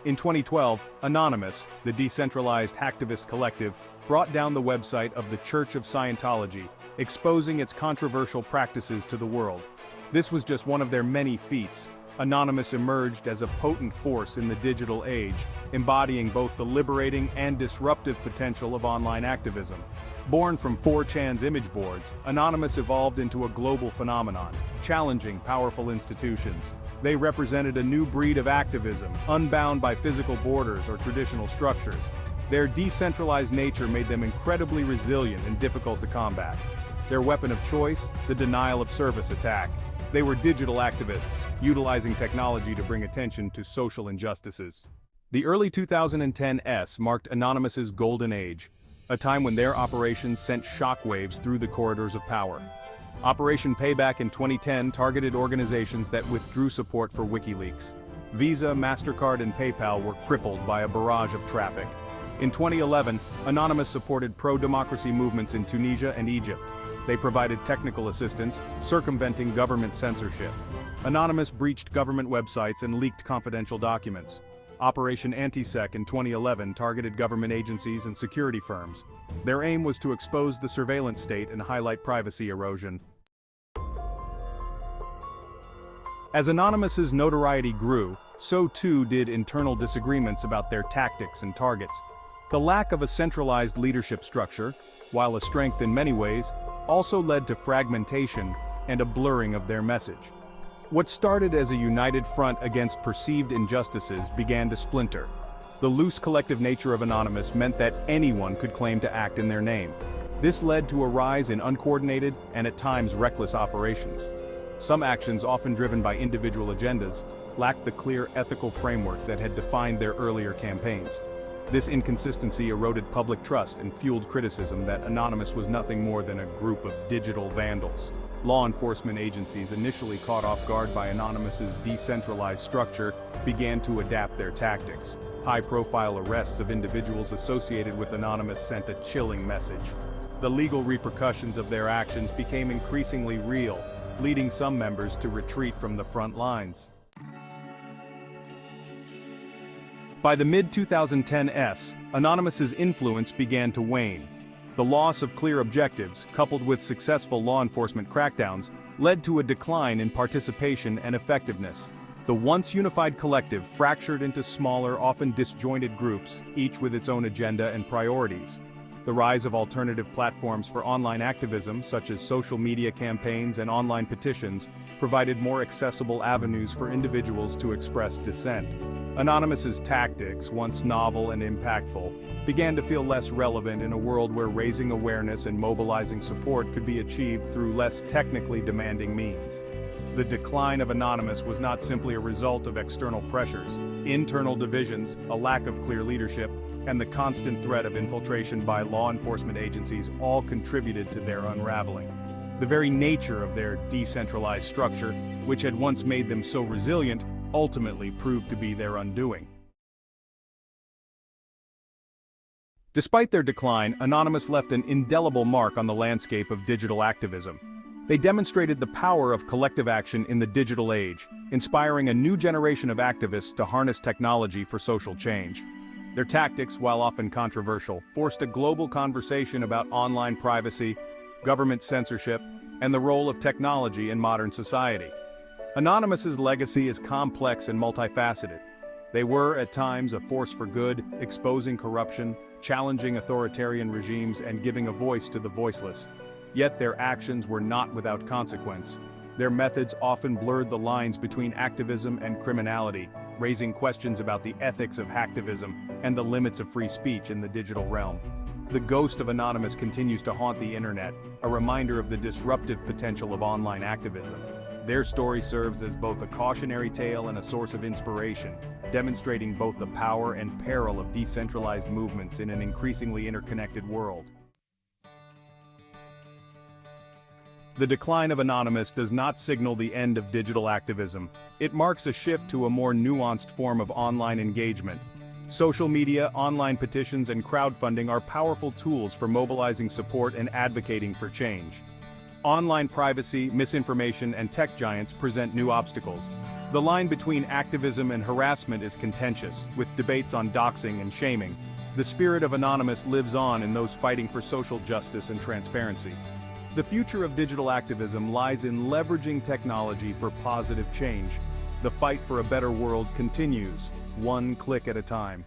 In 2012, Anonymous, the decentralized hacktivist collective, brought down the website of the Church of Scientology, exposing its controversial practices to the world. This was just one of their many feats. Anonymous emerged as a potent force in the digital age, embodying both the liberating and disruptive potential of online activism. Born from 4chan's image boards, Anonymous evolved into a global phenomenon, challenging powerful institutions. They represented a new breed of activism, unbound by physical borders or traditional structures. Their decentralized nature made them incredibly resilient and difficult to combat. Their weapon of choice, the denial of service attack. They were digital activists, utilizing technology to bring attention to social injustices. The early 2010s marked Anonymous's golden age, a time when their operations sent shockwaves through the corridors of power. Operation Payback in 2010 targeted organizations that withdrew support for WikiLeaks. Visa, MasterCard, and PayPal were crippled by a barrage of traffic. In 2011, Anonymous supported pro-democracy movements in Tunisia and Egypt. They provided technical assistance, circumventing government censorship. Anonymous breached government websites and leaked confidential documents. Operation Anti-Sec in 2011 targeted government agencies and security firms. Their aim was to expose the surveillance state and highlight privacy erosion. As Anonymous's notoriety grew, so too did internal disagreements about their tactics and targets. The lack of a centralized leadership structure, while a strength in many ways, also led to fragmentation and a blurring of their message. What started as a united front against perceived injustices began to splinter. The loose collective nature of Anonymous meant that anyone could claim to act in their name. This led to a rise in uncoordinated and at times reckless operations. Some actions, often driven by individual agendas, lacked the clear ethical framework that had defined their earlier campaigns. This inconsistency eroded public trust and fueled criticism that Anonymous was nothing more than a group of digital vandals. Law enforcement agencies, initially caught off guard by Anonymous's decentralized structure, began to adapt their tactics. High-profile arrests of individuals associated with Anonymous sent a chilling message. The legal repercussions of their actions became increasingly real, leading some members to retreat from the front lines. By the mid-2010s, Anonymous's influence began to wane. The loss of clear objectives, coupled with successful law enforcement crackdowns, led to a decline in participation and effectiveness. The once unified collective fractured into smaller, often disjointed groups, each with its own agenda and priorities. The rise of alternative platforms for online activism, such as social media campaigns and online petitions, provided more accessible avenues for individuals to express dissent. Anonymous's tactics, once novel and impactful, began to feel less relevant in a world where raising awareness and mobilizing support could be achieved through less technically demanding means. The decline of Anonymous was not simply a result of external pressures. Internal divisions, a lack of clear leadership, and the constant threat of infiltration by law enforcement agencies all contributed to their unraveling. The very nature of their decentralized structure, which had once made them so resilient, ultimately proved to be their undoing. Despite their decline, Anonymous left an indelible mark on the landscape of digital activism. They demonstrated the power of collective action in the digital age, inspiring a new generation of activists to harness technology for social change. Their tactics, while often controversial, forced a global conversation about online privacy, government censorship, and the role of technology in modern society. Anonymous's legacy is complex and multifaceted. They were, at times, a force for good, exposing corruption, challenging authoritarian regimes, and giving a voice to the voiceless. Yet their actions were not without consequence. Their methods often blurred the lines between activism and criminality, raising questions about the ethics of hacktivism and the limits of free speech in the digital realm. The ghost of Anonymous continues to haunt the internet, a reminder of the disruptive potential of online activism. Their story serves as both a cautionary tale and a source of inspiration, demonstrating both the power and peril of decentralized movements in an increasingly interconnected world. The decline of Anonymous does not signal the end of digital activism. It marks a shift to a more nuanced form of online engagement. Social media, online petitions, and crowdfunding are powerful tools for mobilizing support and advocating for change. Online privacy, misinformation, and tech giants present new obstacles. The line between activism and harassment is contentious, with debates on doxing and shaming. The spirit of Anonymous lives on in those fighting for social justice and transparency. The future of digital activism lies in leveraging technology for positive change. The fight for a better world continues, one click at a time.